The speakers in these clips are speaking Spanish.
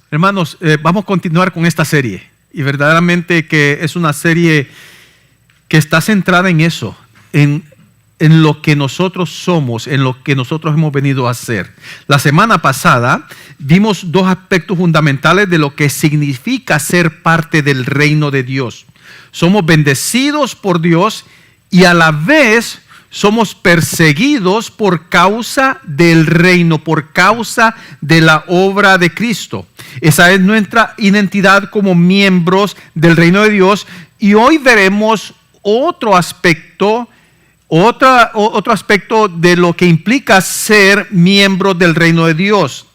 Hermanos, vamos a continuar con esta serie y verdaderamente que es una serie que está centrada en eso, en lo que nosotros somos, en lo que nosotros hemos venido a hacer. La semana pasada vimos dos aspectos fundamentales de lo que significa ser parte del reino de Dios. Somos bendecidos por Dios y a la vez somos perseguidos por causa del reino, por causa de la obra de Cristo. Esa es nuestra identidad como miembros del reino de Dios. Y hoy veremos otro aspecto de lo que implica ser miembros del reino de Dios.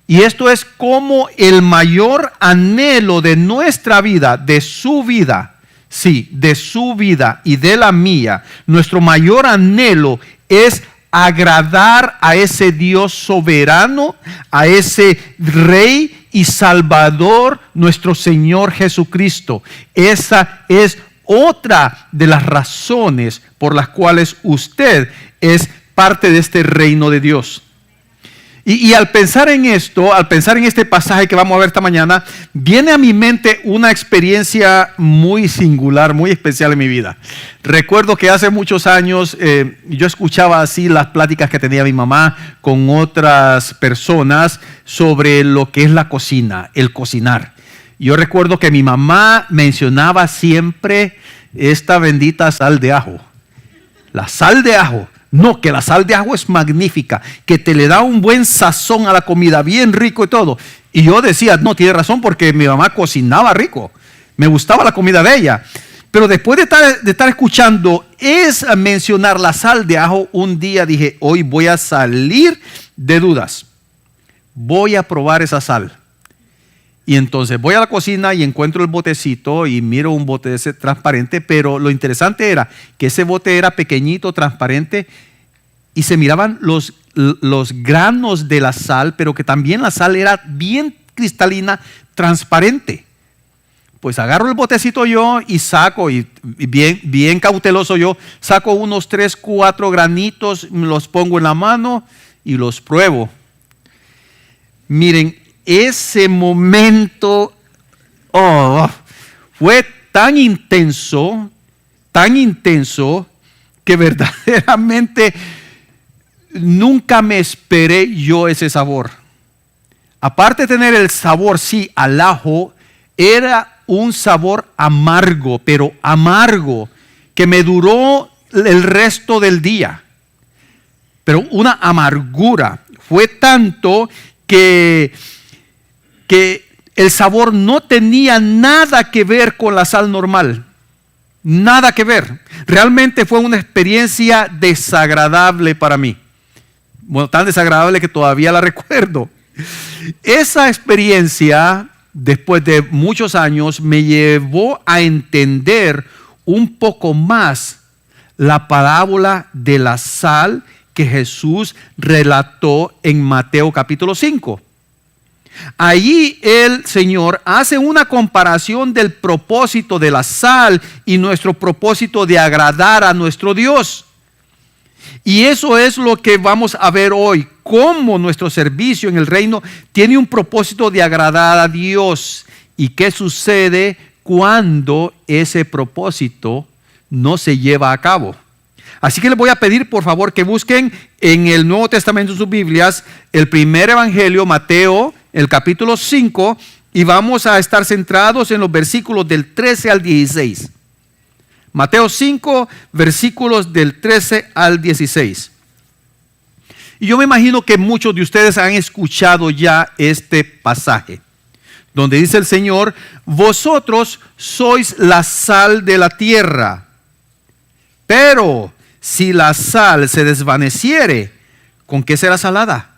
Y esto es como el mayor anhelo de nuestra vida, de su vida, sí, de su vida y de la mía, nuestro mayor anhelo es agradar a ese Dios soberano, a ese Rey y Salvador, nuestro Señor Jesucristo. Esa es otra de las razones por las cuales usted es parte de este reino de Dios. Y al pensar en esto, al pensar en este pasaje que vamos a ver esta mañana, viene a mi mente una experiencia muy singular, muy especial en mi vida. Recuerdo que hace muchos años yo escuchaba así las pláticas que tenía mi mamá con otras personas sobre lo que es la cocina, el cocinar. Yo recuerdo que mi mamá mencionaba siempre esta bendita sal de ajo. La sal de ajo. No, que la sal de ajo es magnífica, que te le da un buen sazón a la comida, bien rico y todo. Y yo decía, no, tiene razón, porque mi mamá cocinaba rico. Me gustaba la comida de ella. Pero después de estar escuchando mencionar la sal de ajo, un día dije, hoy voy a salir de dudas. Voy a probar esa sal. Y entonces voy a la cocina y encuentro el botecito y miro un bote ese transparente, pero lo interesante era que ese bote era pequeñito, transparente, y se miraban los granos de la sal, pero que también la sal era bien cristalina, transparente. Pues agarro el botecito yo y saco, y bien cauteloso yo, saco unos 3, 4 granitos, los pongo en la mano y los pruebo. Miren, ese momento fue tan intenso que verdaderamente nunca me esperé yo ese sabor. Aparte de tener el sabor, sí, al ajo, era un sabor amargo, pero amargo, que me duró el resto del día. Pero una amargura. Fue tanto que el sabor no tenía nada que ver con la sal normal. Nada que ver. Realmente fue una experiencia desagradable para mí. Bueno, tan desagradable que todavía la recuerdo. Esa experiencia, después de muchos años, me llevó a entender un poco más la parábola de la sal que Jesús relató en Mateo capítulo 5. Allí el Señor hace una comparación del propósito de la sal y nuestro propósito de agradar a nuestro Dios. Y eso es lo que vamos a ver hoy, cómo nuestro servicio en el reino tiene un propósito de agradar a Dios y qué sucede cuando ese propósito no se lleva a cabo. Así que les voy a pedir por favor que busquen en el Nuevo Testamento, en sus Biblias, el primer evangelio, Mateo, el capítulo 5, y vamos a estar centrados en los versículos del 13 al 16. Mateo 5, versículos del 13 al 16. Y yo me imagino que muchos de ustedes han escuchado ya este pasaje, donde dice el Señor, vosotros sois la sal de la tierra, pero si la sal se desvaneciere, ¿con qué será salada?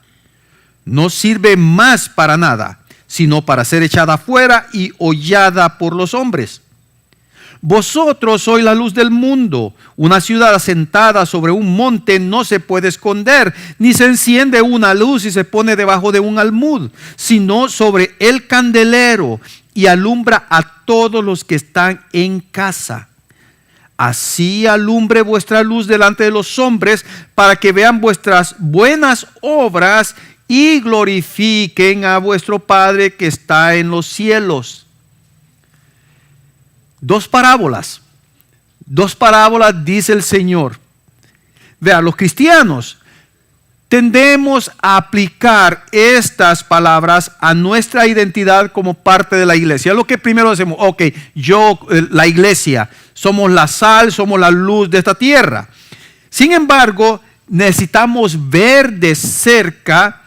No sirve más para nada, sino para ser echada fuera y hollada por los hombres. Vosotros sois la luz del mundo. Una ciudad asentada sobre un monte no se puede esconder, ni se enciende una luz y se pone debajo de un almud, sino sobre el candelero y alumbra a todos los que están en casa. Así alumbre vuestra luz delante de los hombres, para que vean vuestras buenas obras y glorifiquen a vuestro Padre que está en los cielos. Dos parábolas dice el Señor. Vean, los cristianos tendemos a aplicar estas palabras a nuestra identidad como parte de la iglesia. Es lo que primero hacemos. Ok, la iglesia, somos la sal, somos la luz de esta tierra. Sin embargo, necesitamos ver de cerca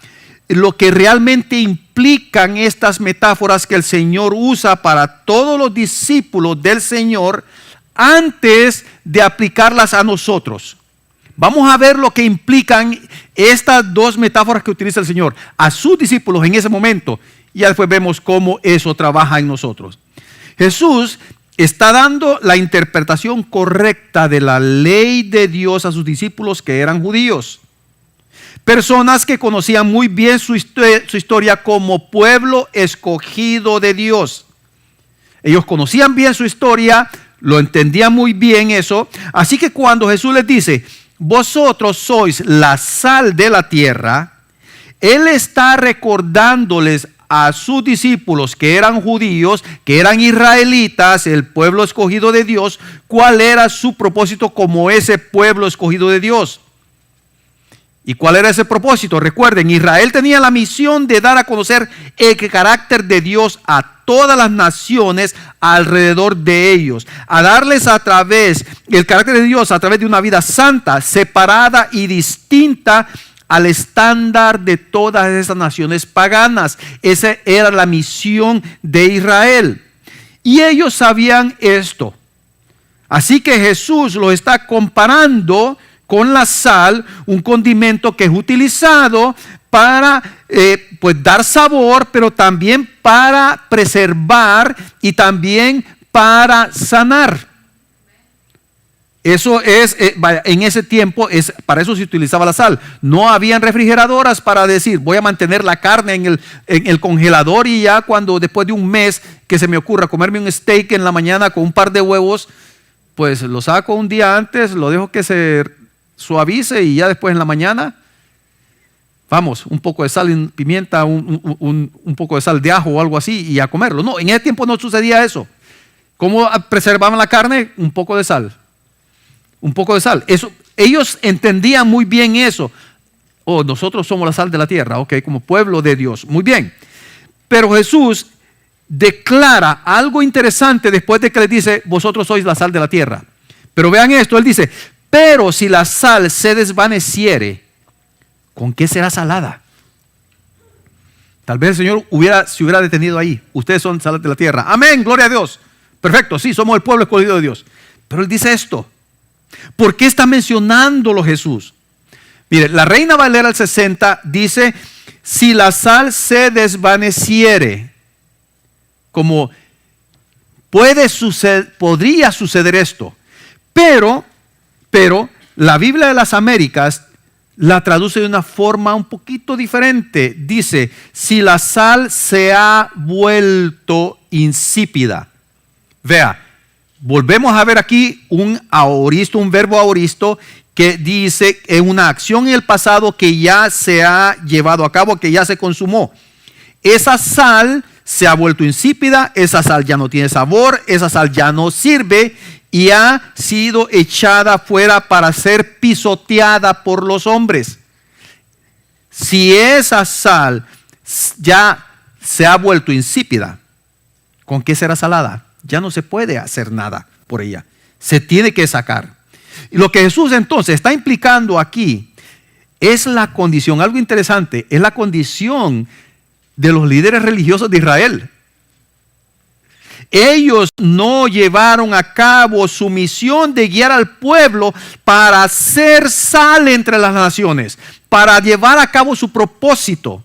lo que realmente implican estas metáforas que el Señor usa para todos los discípulos del Señor antes de aplicarlas a nosotros. Vamos a ver lo que implican estas dos metáforas que utiliza el Señor a sus discípulos en ese momento, y después vemos cómo eso trabaja en nosotros. Jesús está dando la interpretación correcta de la ley de Dios a sus discípulos que eran judíos. Personas que conocían muy bien su historia como pueblo escogido de Dios. Ellos conocían bien su historia, lo entendían muy bien eso. Así que cuando Jesús les dice, vosotros sois la sal de la tierra, Él está recordándoles a sus discípulos que eran judíos, que eran israelitas, el pueblo escogido de Dios, cuál era su propósito como ese pueblo escogido de Dios. ¿Y cuál era ese propósito? Recuerden, Israel tenía la misión de dar a conocer el carácter de Dios a todas las naciones alrededor de ellos, a darles a través el carácter de Dios a través de una vida santa, separada y distinta al estándar de todas esas naciones paganas. Esa era la misión de Israel. Y ellos sabían esto. Así que Jesús lo está comparando con la sal, un condimento que es utilizado para pues dar sabor, pero también para preservar y también para sanar. Eso es, en ese tiempo, para eso se utilizaba la sal. No habían refrigeradoras para decir, voy a mantener la carne en el congelador y ya cuando después de un mes que se me ocurra comerme un steak en la mañana con un par de huevos, pues lo saco un día antes, lo dejo que se suavice y ya después en la mañana, vamos, un poco de sal y pimienta, un poco de sal de ajo o algo así y a comerlo. No, en ese tiempo no sucedía eso. ¿Cómo preservaban la carne? Un poco de sal. Un poco de sal. Eso, ellos entendían muy bien eso. Oh, nosotros somos la sal de la tierra, ok, como pueblo de Dios. Muy bien. Pero Jesús declara algo interesante después de que les dice, vosotros sois la sal de la tierra. Pero vean esto, Él dice, pero si la sal se desvaneciere, ¿con qué será salada? Tal vez el Señor se hubiera detenido ahí. Ustedes son sal de la tierra. Amén, gloria a Dios. Perfecto, sí, somos el pueblo escogido de Dios. Pero Él dice esto. ¿Por qué está mencionándolo Jesús? Mire, la Reina Valera del 60 dice, si la sal se desvaneciere, como podría suceder esto. Pero la Biblia de las Américas la traduce de una forma un poquito diferente. Dice, si la sal se ha vuelto insípida. Vea, volvemos a ver aquí un aoristo, un verbo aoristo que dice en una acción en el pasado que ya se ha llevado a cabo, que ya se consumó. Esa sal se ha vuelto insípida, esa sal ya no tiene sabor, esa sal ya no sirve y ha sido echada fuera para ser pisoteada por los hombres. Si esa sal ya se ha vuelto insípida, ¿con qué será salada? Ya no se puede hacer nada por ella. Se tiene que sacar. Y lo que Jesús entonces está implicando aquí es la condición, algo interesante, es la condición de los líderes religiosos de Israel. Ellos no llevaron a cabo su misión de guiar al pueblo para hacer sal entre las naciones, para llevar a cabo su propósito.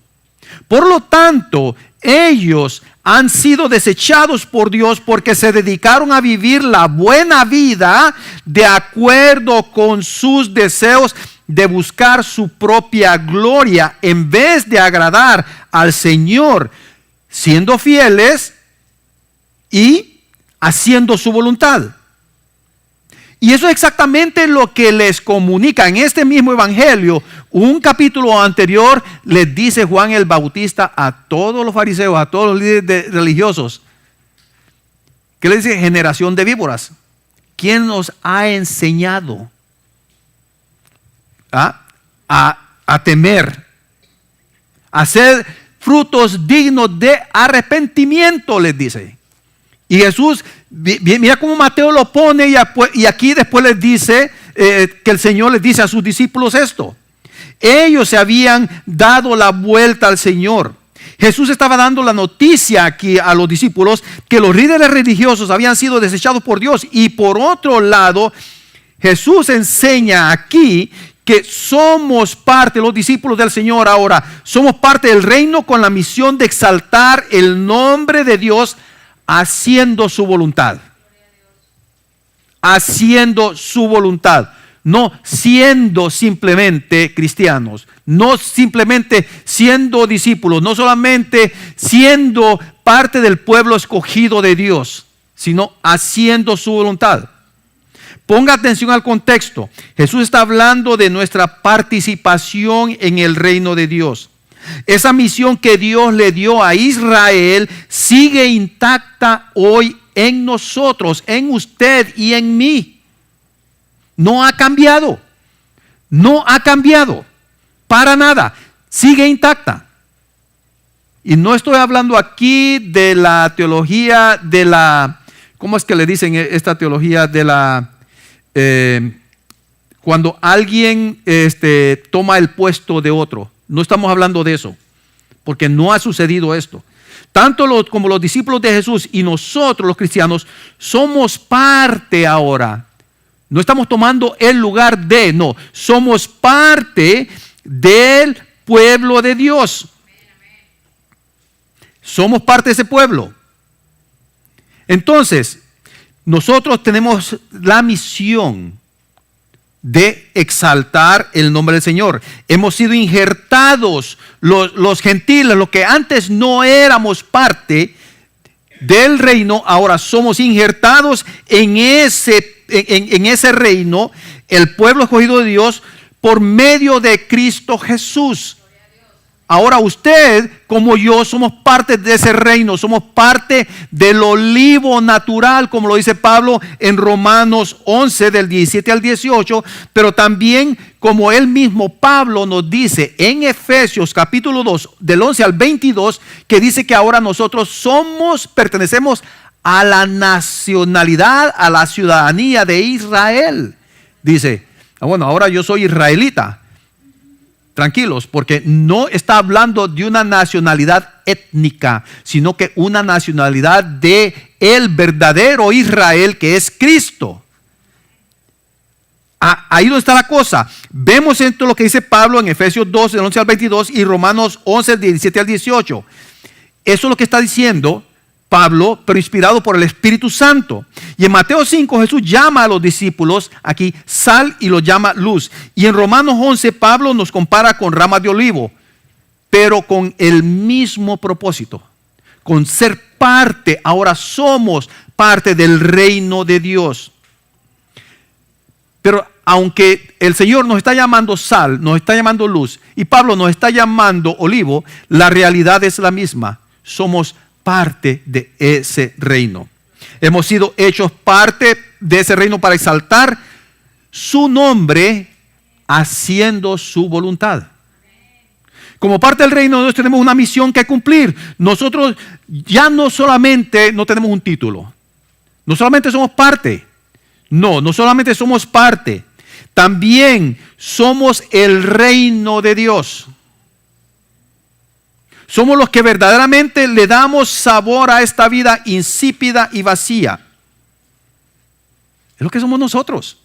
Por lo tanto, ellos han sido desechados por Dios porque se dedicaron a vivir la buena vida de acuerdo con sus deseos de buscar su propia gloria en vez de agradar al Señor, siendo fieles y haciendo su voluntad. Y eso es exactamente lo que les comunica en este mismo evangelio. Un capítulo anterior les dice Juan el Bautista a todos los fariseos, a todos los líderes religiosos. ¿Qué le dice? Generación de víboras. ¿Quién nos ha enseñado a temer? A hacer frutos dignos de arrepentimiento, les dice. Y Jesús, mira cómo Mateo lo pone y aquí después les dice que el Señor les dice a sus discípulos esto. Ellos se habían dado la vuelta al Señor. Jesús estaba dando la noticia aquí a los discípulos que los líderes religiosos habían sido desechados por Dios. Y por otro lado, Jesús enseña aquí que somos parte, los discípulos del Señor ahora, somos parte del reino con la misión de exaltar el nombre de Dios haciendo su voluntad. Haciendo su voluntad. No siendo simplemente cristianos, no simplemente siendo discípulos, no solamente siendo parte del pueblo escogido de Dios, sino haciendo su voluntad. Ponga atención al contexto. Jesús está hablando de nuestra participación en el reino de Dios. Esa misión que Dios le dio a Israel sigue intacta hoy en nosotros, en usted y en mí. No ha cambiado. No ha cambiado. Para nada. Sigue intacta. Y no estoy hablando aquí de la teología de la, ¿cómo es que le dicen esta teología de la, cuando alguien toma el puesto de otro? No estamos hablando de eso, porque no ha sucedido esto. Tanto como los discípulos de Jesús y nosotros los cristianos somos parte ahora. No estamos tomando el lugar de, no, somos parte del pueblo de Dios. Somos parte de ese pueblo. Entonces, nosotros tenemos la misión de exaltar el nombre del Señor. Hemos sido injertados, los gentiles, los que antes no éramos parte del reino, ahora somos injertados en ese reino, el pueblo escogido de Dios, por medio de Cristo Jesús. Ahora usted, como yo, somos parte de ese reino, somos parte del olivo natural, como lo dice Pablo en Romanos 11, del 17 al 18, pero también como él mismo Pablo nos dice en Efesios capítulo 2, del 11 al 22, que dice que ahora nosotros pertenecemos a la nacionalidad, a la ciudadanía de Israel. Dice, bueno, ahora yo soy israelita. Tranquilos, porque no está hablando de una nacionalidad étnica, sino que una nacionalidad de el verdadero Israel, que es Cristo. Ahí donde está la cosa. Vemos esto lo que dice Pablo en Efesios 2, del 11 al 22 y Romanos 11, del 17 al 18. Eso es lo que está diciendo Pablo, pero inspirado por el Espíritu Santo. Y en Mateo 5 Jesús llama a los discípulos aquí sal y los llama luz. Y en Romanos 11 Pablo nos compara con ramas de olivo, pero con el mismo propósito, con ser parte. Ahora somos parte del reino de Dios. Pero aunque el Señor nos está llamando sal, nos está llamando luz, y Pablo nos está llamando olivo, la realidad es la misma. Somos parte de ese reino. Hemos sido hechos parte de ese reino para exaltar su nombre haciendo su voluntad. Como parte del reino de Dios tenemos una misión que cumplir. Nosotros ya no solamente no tenemos un título, no solamente somos parte, no solamente somos parte, también somos el reino de Dios. Somos los que verdaderamente le damos sabor a esta vida insípida y vacía. Es lo que somos nosotros.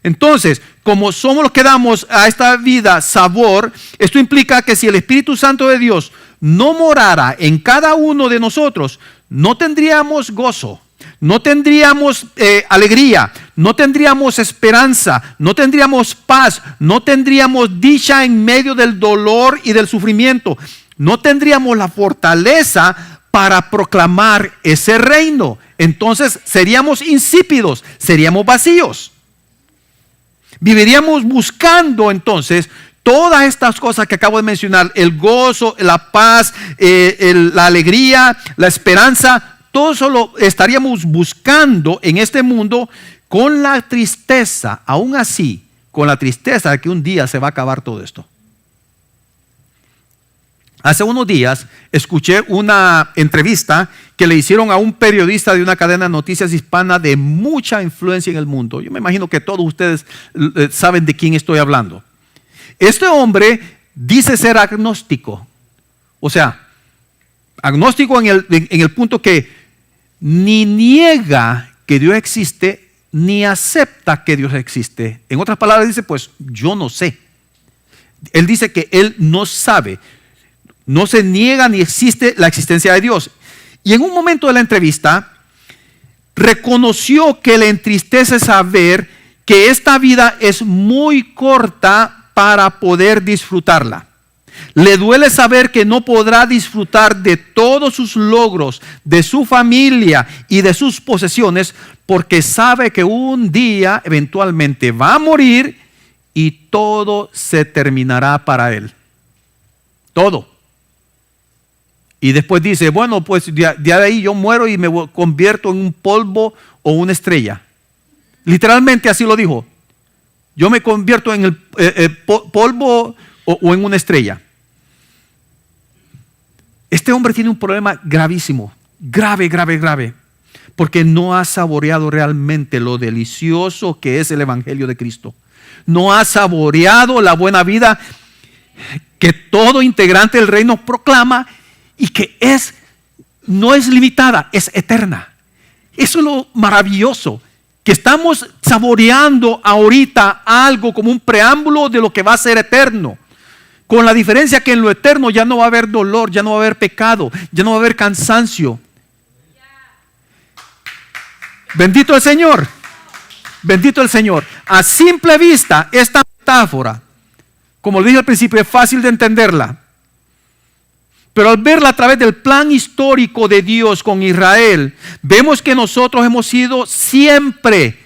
Entonces, como somos los que damos a esta vida sabor, esto implica que si el Espíritu Santo de Dios no morara en cada uno de nosotros, no tendríamos gozo, no tendríamos alegría, no tendríamos esperanza, no tendríamos paz, no tendríamos dicha en medio del dolor y del sufrimiento, no tendríamos la fortaleza para proclamar ese reino. Entonces seríamos insípidos, seríamos vacíos. Viviríamos buscando entonces todas estas cosas que acabo de mencionar: el gozo, la paz, la alegría, la esperanza. Todo eso lo estaríamos buscando en este mundo, con la tristeza, aún así, con la tristeza de que un día se va a acabar todo esto. Hace unos días escuché una entrevista que le hicieron a un periodista de una cadena de noticias hispana de mucha influencia en el mundo. Yo me imagino que todos ustedes saben de quién estoy hablando. Este hombre dice ser agnóstico. O sea, agnóstico en el punto que ni niega que Dios existe, ni acepta que Dios existe. En otras palabras dice, pues yo no sé. Él dice que él no sabe. No se niega ni existe la existencia de Dios. Y en un momento de la entrevista, reconoció que le entristece saber que esta vida es muy corta para poder disfrutarla. Le duele saber que no podrá disfrutar de todos sus logros, de su familia y de sus posesiones, porque sabe que un día eventualmente va a morir y todo se terminará para él. Todo. Y después dice, bueno, pues de ahí yo muero y me convierto en un polvo o una estrella. Literalmente así lo dijo. Yo me convierto en el polvo o en una estrella. Este hombre tiene un problema gravísimo, grave, porque no ha saboreado realmente lo delicioso que es el Evangelio de Cristo. No ha saboreado la buena vida que todo integrante del reino proclama, y que no es limitada, es eterna. Eso es lo maravilloso, que estamos saboreando ahorita algo como un preámbulo de lo que va a ser eterno, con la diferencia que en lo eterno ya no va a haber dolor, ya no va a haber pecado, ya no va a haber cansancio. Bendito el Señor, bendito el Señor. A simple vista, esta metáfora, como le dije al principio, es fácil de entenderla. Pero al verla a través del plan histórico de Dios con Israel, vemos que nosotros hemos sido siempre,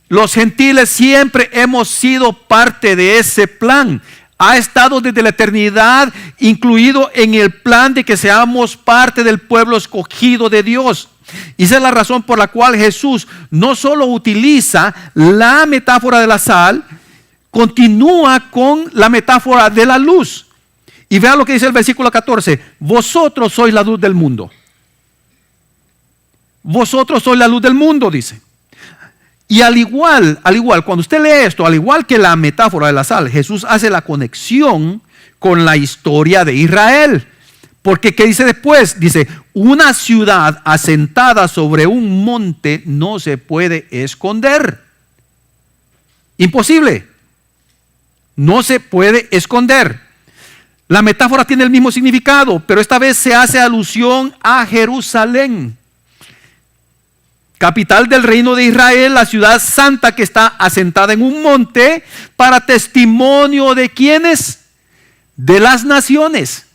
los gentiles siempre hemos sido parte de ese plan. Ha estado desde la eternidad incluido en el plan de que seamos parte del pueblo escogido de Dios. Y esa es la razón por la cual Jesús no solo utiliza la metáfora de la sal, continúa con la metáfora de la luz. Y vea lo que dice el versículo 14. Vosotros sois la luz del mundo. Vosotros sois la luz del mundo, dice. Y al igual, cuando usted lee esto, al igual que la metáfora de la sal, Jesús hace la conexión con la historia de Israel. Porque ¿qué dice después? Dice, una ciudad asentada sobre un monte no se puede esconder. Imposible. No se puede esconder. La metáfora tiene el mismo significado, pero esta vez se hace alusión a Jerusalén, capital del reino de Israel, la ciudad santa que está asentada en un monte para testimonio de ¿quiénes? De las naciones.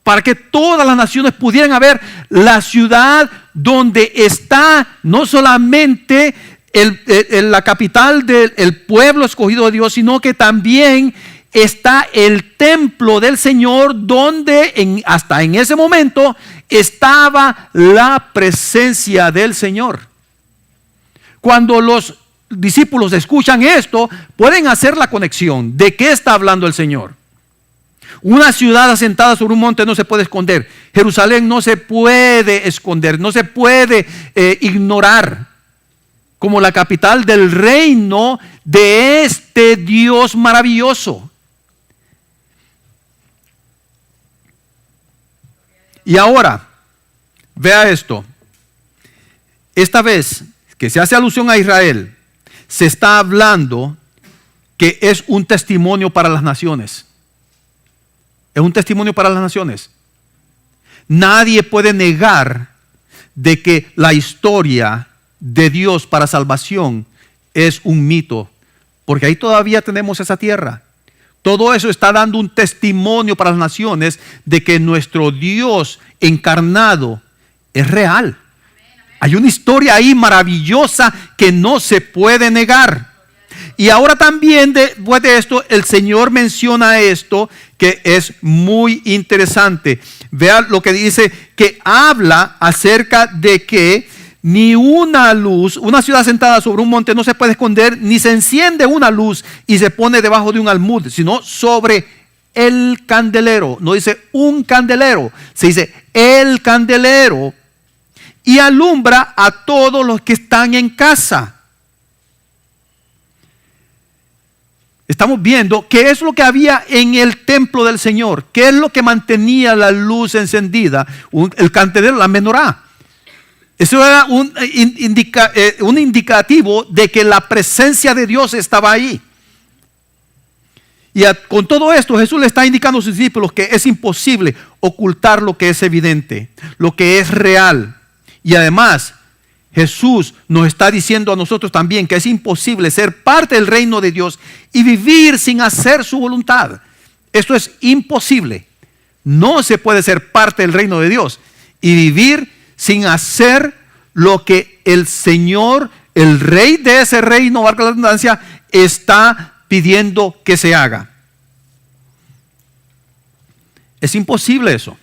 Para que todas las naciones pudieran ver la ciudad donde está no solamente la capital del pueblo escogido de Dios, sino que también está el templo del Señor, donde hasta en ese momento estaba la presencia del Señor. Cuando los discípulos escuchan esto, pueden hacer la conexión. ¿De qué está hablando el Señor? Una ciudad asentada sobre un monte no se puede esconder. Jerusalén no se puede esconder, no se puede ignorar como la capital del reino de este Dios maravilloso. Y ahora, vea esto. Esta vez que se hace alusión a Israel, se está hablando que es un testimonio para las naciones. Es un testimonio para las naciones. Nadie puede negar de que la historia de Dios para salvación es un mito, porque ahí todavía tenemos esa tierra. Todo eso está dando un testimonio para las naciones de que nuestro Dios encarnado es real. Hay una historia ahí maravillosa que no se puede negar. Y ahora también después de esto, el Señor menciona esto que es muy interesante. Vean lo que dice, que habla acerca de que ni una luz, una ciudad sentada sobre un monte no se puede esconder, ni se enciende una luz y se pone debajo de un almud, sino sobre el candelero. No dice un candelero, se dice el candelero, y alumbra a todos los que están en casa. Estamos viendo qué es lo que había en el templo del Señor, qué es lo que mantenía la luz encendida, el candelero, la menorá. Eso era un indicativo de que la presencia de Dios estaba ahí. Y con todo esto Jesús le está indicando a sus discípulos que es imposible ocultar lo que es evidente, lo que es real. Y además Jesús nos está diciendo a nosotros también que es imposible ser parte del reino de Dios y vivir sin hacer su voluntad. Esto es imposible. No se puede ser parte del reino de Dios y vivir sin hacer lo que el Señor, el rey de ese reino, valga la redundancia, está pidiendo que se haga. Es imposible eso.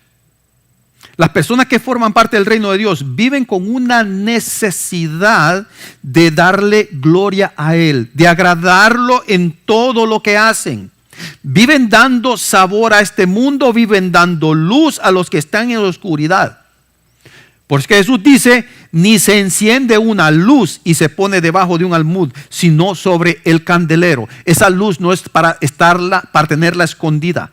Las personas que forman parte del reino de Dios viven con una necesidad de darle gloria a Él, de agradarlo en todo lo que hacen. Viven dando sabor a este mundo, viven dando luz a los que están en la oscuridad. Porque Jesús dice, ni se enciende una luz y se pone debajo de un almud, sino sobre el candelero. Esa luz no es para tenerla escondida.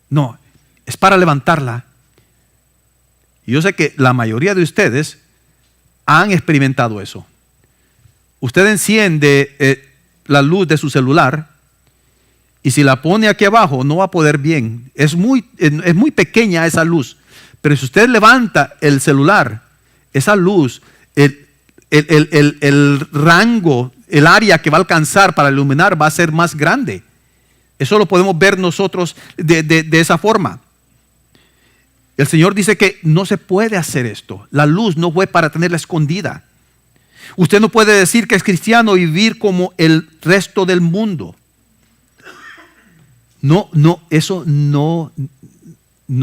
No, es para levantarla. Y yo sé que la mayoría de ustedes han experimentado eso. Usted enciende la luz de su celular y si la pone aquí abajo no va a poder bien. Es muy pequeña esa luz. Pero si usted levanta el celular, esa luz, el rango, el área que va a alcanzar para iluminar va a ser más grande. Eso lo podemos ver nosotros de esa forma. El Señor dice que no se puede hacer esto. La luz no fue para tenerla escondida. Usted no puede decir que es cristiano y vivir como el resto del mundo. No, eso no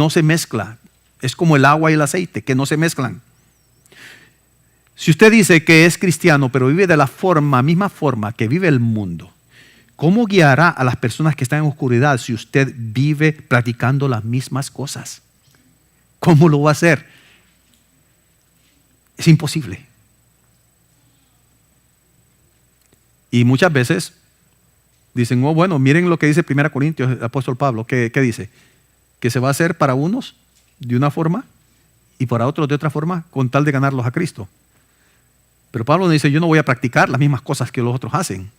se mezcla. Es como el agua y el aceite, que no se mezclan. Si usted dice que es cristiano, pero vive de la misma forma que vive el mundo, ¿cómo guiará a las personas que están en oscuridad si usted vive practicando las mismas cosas? ¿Cómo lo va a hacer? Es imposible. Y muchas veces dicen, oh, bueno, miren lo que dice 1 Corintios, el apóstol Pablo. ¿Qué dice? Que se va a hacer para unos de una forma y para otros de otra forma con tal de ganarlos a Cristo. Pero Pablo nos dice, yo no voy a practicar las mismas cosas que los otros hacen.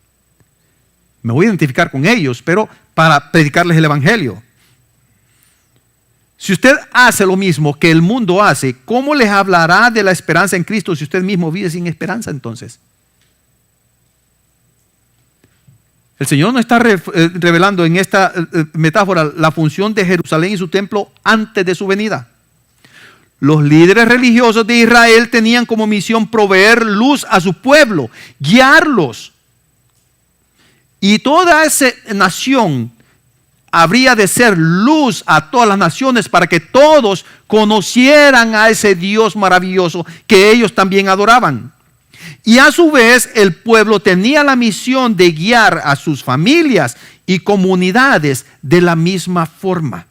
Me voy a identificar con ellos, pero para predicarles el evangelio. Si usted hace lo mismo que el mundo hace, ¿cómo les hablará de la esperanza en Cristo si usted mismo vive sin esperanza entonces? El Señor nos está revelando en esta metáfora la función de Jerusalén y su templo antes de su venida. Los líderes religiosos de Israel tenían como misión proveer luz a su pueblo, guiarlos. Y toda esa nación habría de ser luz a todas las naciones para que todos conocieran a ese Dios maravilloso que ellos también adoraban. Y a su vez el pueblo tenía la misión de guiar a sus familias y comunidades de la misma forma,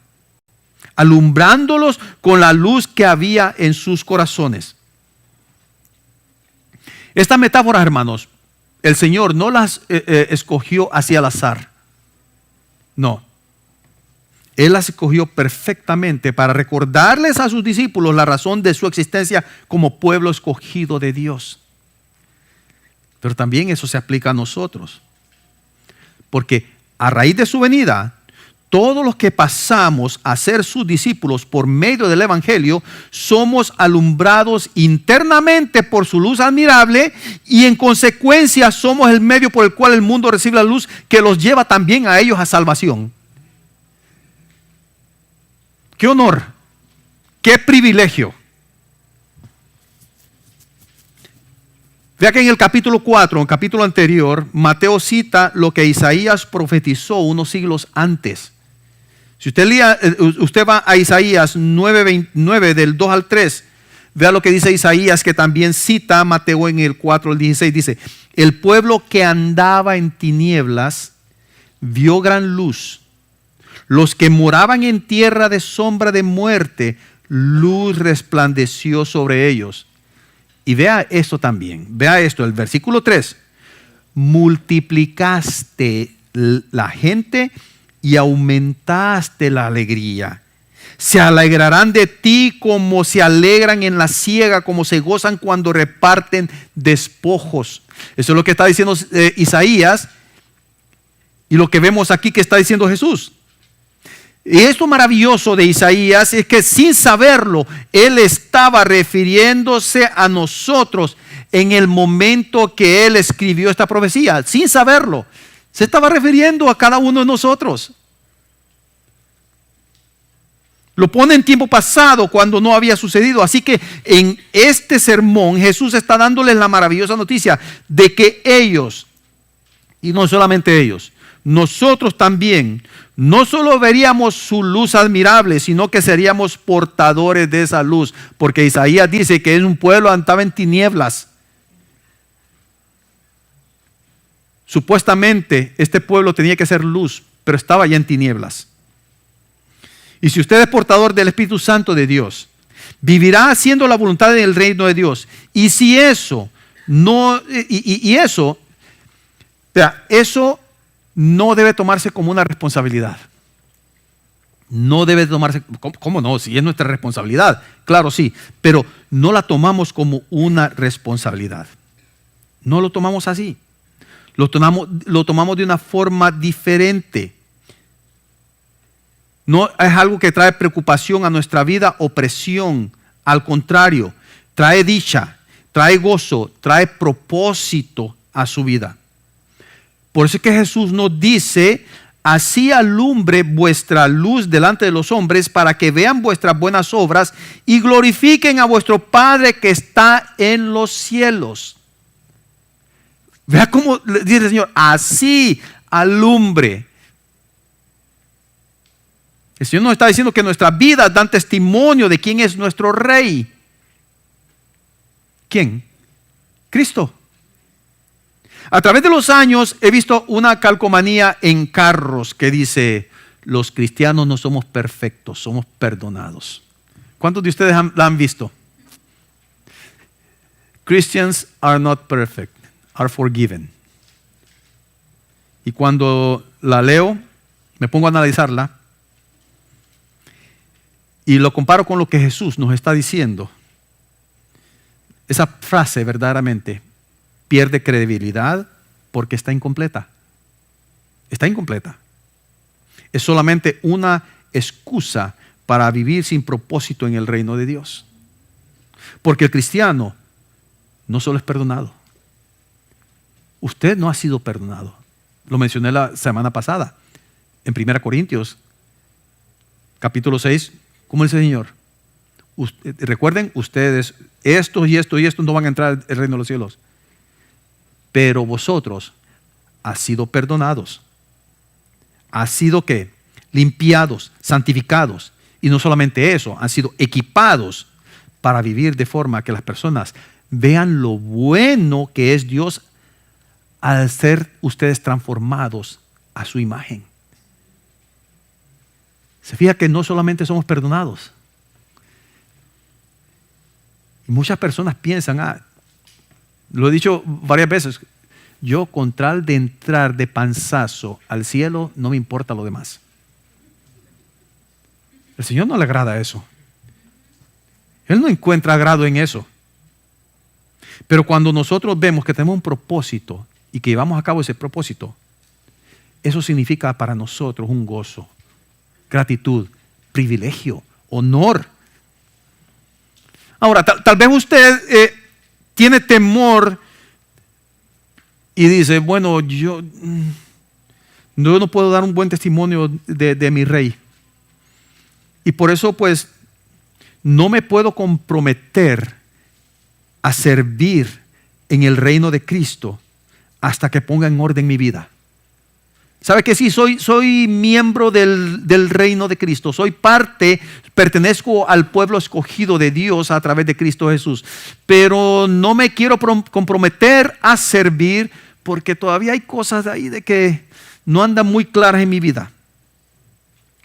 alumbrándolos con la luz que había en sus corazones. Estas metáforas, hermanos, el Señor no las escogió hacia al azar. No. Él las escogió perfectamente para recordarles a sus discípulos la razón de su existencia como pueblo escogido de Dios. Pero también eso se aplica a nosotros. Porque a raíz de su venida, todos los que pasamos a ser sus discípulos por medio del evangelio, somos alumbrados internamente por su luz admirable y en consecuencia somos el medio por el cual el mundo recibe la luz que los lleva también a ellos a salvación. ¡Qué honor! ¡Qué privilegio! Vea que en el capítulo 4, en el capítulo anterior, Mateo cita lo que Isaías profetizó unos siglos antes. Si usted va a Isaías 9 del 2 al 3, vea lo que dice Isaías, que también cita Mateo en el 4 al 16. Dice, el pueblo que andaba en tinieblas vio gran luz. Los que moraban en tierra de sombra de muerte, luz resplandeció sobre ellos. Y vea esto también, vea esto, el versículo 3. Multiplicaste la gente y aumentaste la alegría. Se alegrarán de ti como se alegran en la siega, como se gozan cuando reparten despojos. Eso es lo que está diciendo Isaías y lo que vemos aquí que está diciendo Jesús. Y esto maravilloso de Isaías es que sin saberlo, él estaba refiriéndose a nosotros en el momento que él escribió esta profecía. Sin saberlo, se estaba refiriendo a cada uno de nosotros. Lo pone en tiempo pasado cuando no había sucedido. Así que en este sermón Jesús está dándoles la maravillosa noticia de que ellos, y no solamente ellos, nosotros también, no solo veríamos su luz admirable, sino que seríamos portadores de esa luz. Porque Isaías dice que es un pueblo que andaba en tinieblas. Supuestamente este pueblo tenía que ser luz, pero estaba ya en tinieblas. Y si usted es portador del Espíritu Santo de Dios, vivirá haciendo la voluntad del reino de Dios. Y si eso no, eso no debe tomarse como una responsabilidad. No debe tomarse, ¿cómo no? Si es nuestra responsabilidad, claro sí, pero no la tomamos como una responsabilidad. No lo tomamos así. Lo tomamos de una forma diferente. No es algo que trae preocupación a nuestra vida o presión. Al contrario, trae dicha, trae gozo, trae propósito a su vida. Por eso es que Jesús nos dice, así alumbre vuestra luz delante de los hombres para que vean vuestras buenas obras y glorifiquen a vuestro Padre que está en los cielos. Vea cómo dice el Señor, así alumbre. El Señor nos está diciendo que nuestras vidas dan testimonio de quién es nuestro Rey. ¿Quién? Cristo. A través de los años he visto una calcomanía en carros que dice, los cristianos no somos perfectos, somos perdonados. ¿Cuántos de ustedes la han visto? Christians are not perfect, are forgiven. Y cuando la leo, me pongo a analizarla y lo comparo con lo que Jesús nos está diciendo. Esa frase verdaderamente pierde credibilidad porque está incompleta. Está incompleta. Es solamente una excusa para vivir sin propósito en el reino de Dios. Porque el cristiano no solo es perdonado. Usted no ha sido perdonado. Lo mencioné la semana pasada. En 1 Corintios, capítulo 6, ¿cómo dice el Señor? Recuerden, ustedes, estos y estos y estos no van a entrar al reino de los cielos. Pero vosotros has sido perdonados. Has sido ¿qué? Limpiados, santificados. Y no solamente eso, han sido equipados para vivir de forma que las personas vean lo bueno que es Dios al ser ustedes transformados a su imagen. Se fija que no solamente somos perdonados. Y muchas personas piensan, lo he dicho varias veces, yo con tal de entrar de panzazo al cielo, no me importa lo demás. El Señor no le agrada eso. Él no encuentra agrado en eso. Pero cuando nosotros vemos que tenemos un propósito y que llevamos a cabo ese propósito, eso significa para nosotros un gozo, gratitud, privilegio, honor. Ahora, tal vez usted tiene temor y dice, bueno, yo no puedo dar un buen testimonio de mi Rey. Y por eso pues no me puedo comprometer a servir en el reino de Cristo hasta que ponga en orden mi vida. ¿Sabe que sí? Soy miembro del reino de Cristo. Soy parte, pertenezco al pueblo escogido de Dios a través de Cristo Jesús. Pero no me quiero comprometer a servir porque todavía hay cosas ahí de que no andan muy claras en mi vida.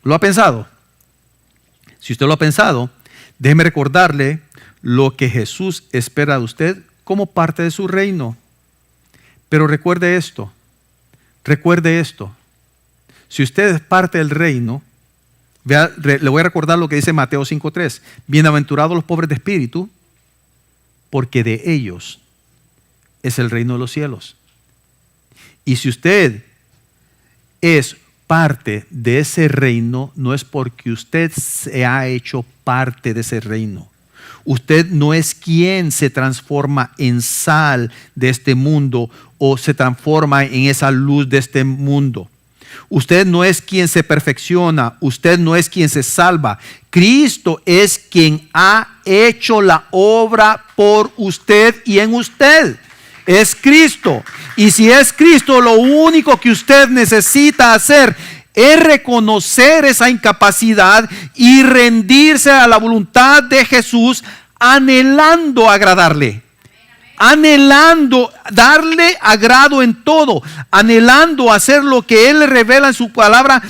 ¿Lo ha pensado? Si usted lo ha pensado, déjeme recordarle lo que Jesús espera de usted como parte de su reino. Pero recuerde esto. Si usted es parte del reino, le voy a recordar lo que dice Mateo 5:3. Bienaventurados los pobres de espíritu, porque de ellos es el reino de los cielos. Y si usted es parte de ese reino, no es porque usted se ha hecho parte de ese reino. Usted no es quien se transforma en sal de este mundo o se transforma en esa luz de este mundo. Usted no es quien se perfecciona, usted no es quien se salva. Cristo es quien ha hecho la obra por usted y en usted. Es Cristo. Y si es Cristo, lo único que usted necesita hacer es reconocer esa incapacidad y rendirse a la voluntad de Jesús, anhelando agradarle, anhelando darle agrado en todo, anhelando hacer lo que Él le revela en su palabra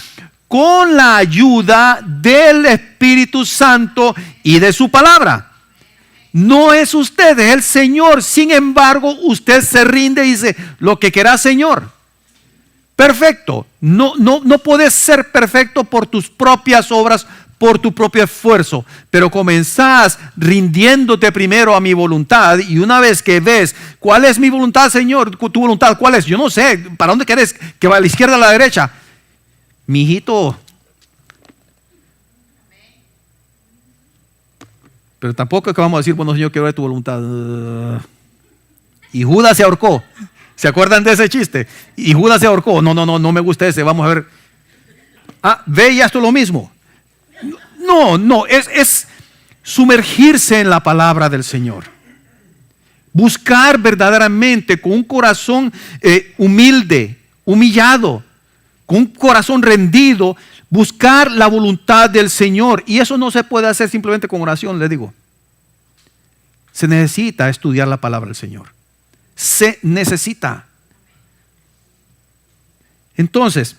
con la ayuda del Espíritu Santo y de su palabra. No es usted, es el Señor. Sin embargo, usted se rinde y dice: lo que quiera, Señor. Perfecto. No puedes ser perfecto por tus propias obras, por tu propio esfuerzo, pero comenzás rindiéndote primero a mi voluntad, y una vez que ves cuál es mi voluntad, Señor, tu voluntad, ¿cuál es? Yo no sé, ¿para dónde quieres que va, a la izquierda o a la derecha? Mi hijito. Pero tampoco es que vamos a decir: bueno, Señor, quiero ver tu voluntad. Y Judas se ahorcó. ¿Se acuerdan de ese chiste? Y Judas se ahorcó. No me gusta ese. Vamos a ver. Ve y haz tú lo mismo. No, es sumergirse en la palabra del Señor. Buscar verdaderamente con un corazón humilde, humillado, con un corazón rendido, buscar la voluntad del Señor. Y eso no se puede hacer simplemente con oración, le digo. Se necesita estudiar la palabra del Señor. Se necesita. Entonces,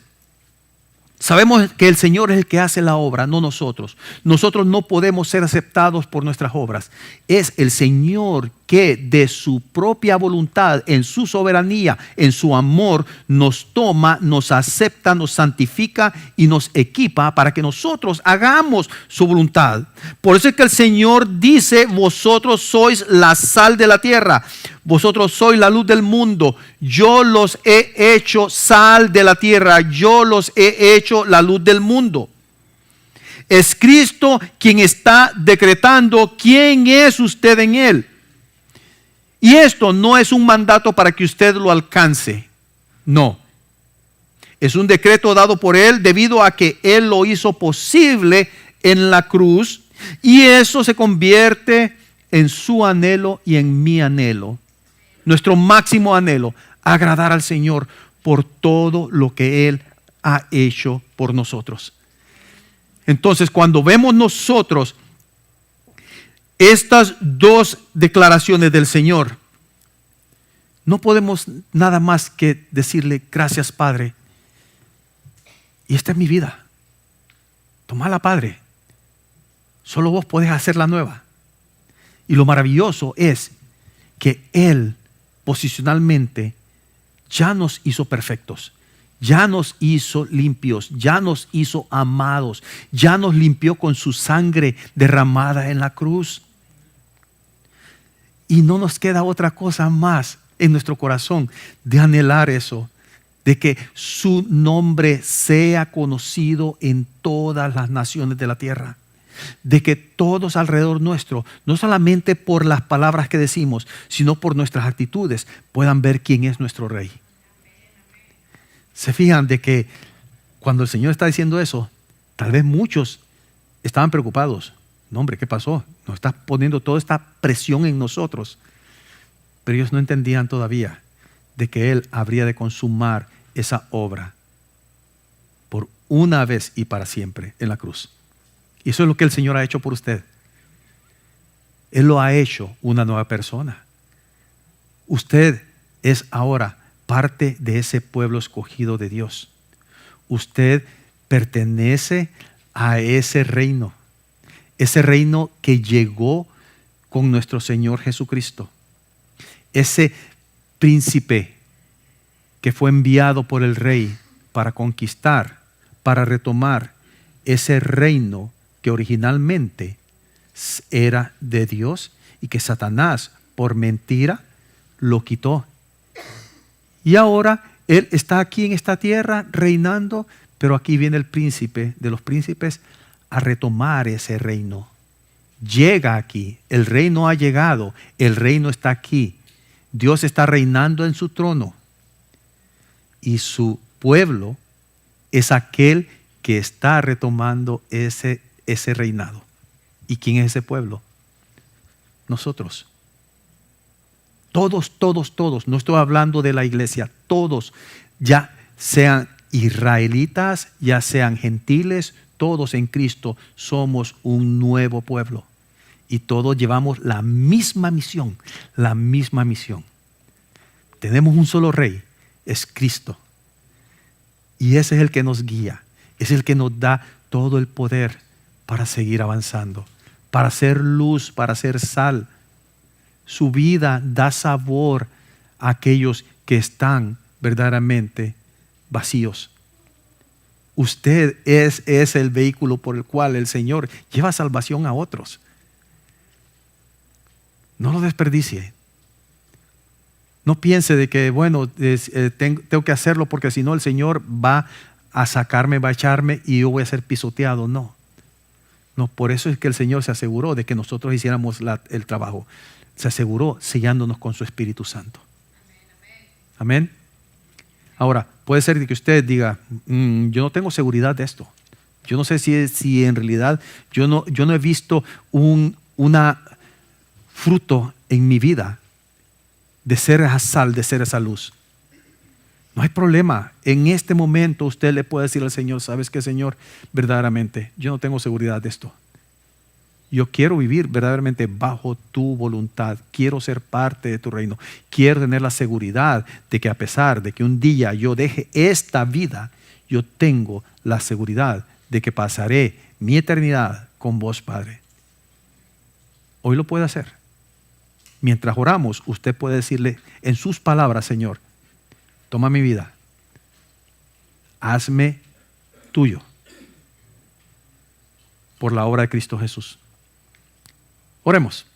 sabemos que el Señor es el que hace la obra, no nosotros. Nosotros no podemos ser aceptados por nuestras obras. Es el Señor que de su propia voluntad, en su soberanía, en su amor, nos toma, nos acepta, nos santifica y nos equipa para que nosotros hagamos su voluntad. Por eso es que el Señor dice: vosotros sois la sal de la tierra, vosotros sois la luz del mundo. Yo los he hecho sal de la tierra, yo los he hecho la luz del mundo. Es Cristo quien está decretando quién es usted en Él. Y esto no es un mandato para que usted lo alcance. No. Es un decreto dado por Él debido a que Él lo hizo posible en la cruz. Y eso se convierte en su anhelo y en mi anhelo. Nuestro máximo anhelo, agradar al Señor por todo lo que Él ha hecho por nosotros. Entonces, cuando vemos nosotros estas dos declaraciones del Señor, no podemos nada más que decirle: gracias, Padre. Y esta es mi vida. Tómala, Padre. Solo vos podés hacerla nueva. Y lo maravilloso es que Él posicionalmente ya nos hizo perfectos. Ya nos hizo limpios, ya nos hizo amados, ya nos limpió con su sangre derramada en la cruz. Y no nos queda otra cosa más en nuestro corazón de anhelar eso, de que su nombre sea conocido en todas las naciones de la tierra, de que todos alrededor nuestro, no solamente por las palabras que decimos, sino por nuestras actitudes, puedan ver quién es nuestro Rey. Se fijan de que cuando el Señor está diciendo eso, tal vez muchos estaban preocupados. No, hombre, ¿qué pasó? Nos estás poniendo toda esta presión en nosotros. Pero ellos no entendían todavía de que Él habría de consumar esa obra por una vez y para siempre en la cruz. Y eso es lo que el Señor ha hecho por usted. Él lo ha hecho una nueva persona. Usted es ahora parte de ese pueblo escogido de Dios. Usted pertenece a ese reino que llegó con nuestro Señor Jesucristo. Ese príncipe que fue enviado por el rey para conquistar, para retomar ese reino que originalmente era de Dios y que Satanás por mentira lo quitó. Y ahora Él está aquí en esta tierra reinando, pero aquí viene el príncipe de los príncipes a retomar ese reino. Llega aquí, el reino ha llegado, el reino está aquí. Dios está reinando en su trono y su pueblo es aquel que está retomando ese reinado. ¿Y quién es ese pueblo? Nosotros. Todos, no estoy hablando de la iglesia, todos, ya sean israelitas, ya sean gentiles, todos en Cristo somos un nuevo pueblo. Y todos llevamos la misma misión, la misma misión. Tenemos un solo rey, es Cristo. Y ese es el que nos guía, es el que nos da todo el poder para seguir avanzando, para ser luz, para ser sal. Su vida da sabor a aquellos que están verdaderamente vacíos. Usted es el vehículo por el cual el Señor lleva salvación a otros. No lo desperdicie. No piense de que, bueno, tengo que hacerlo porque si no el Señor va a sacarme, va a echarme y yo voy a ser pisoteado. No, por eso es que el Señor se aseguró de que nosotros hiciéramos el trabajo. Se aseguró sellándonos con su Espíritu Santo. Amén. Ahora, puede ser que usted diga, yo no tengo seguridad de esto. Yo no sé si en realidad yo no he visto un fruto en mi vida de ser esa sal, de ser esa luz. No hay problema. En este momento usted le puede decir al Señor, ¿sabes qué, Señor? Verdaderamente, yo no tengo seguridad de esto. Yo quiero vivir verdaderamente bajo tu voluntad. Quiero ser parte de tu reino. Quiero tener la seguridad de que a pesar de que un día yo deje esta vida, yo tengo la seguridad de que pasaré mi eternidad con vos, Padre. Hoy lo puede hacer. Mientras oramos, usted puede decirle en sus palabras, Señor, toma mi vida. Hazme tuyo por la obra de Cristo Jesús. Oremos.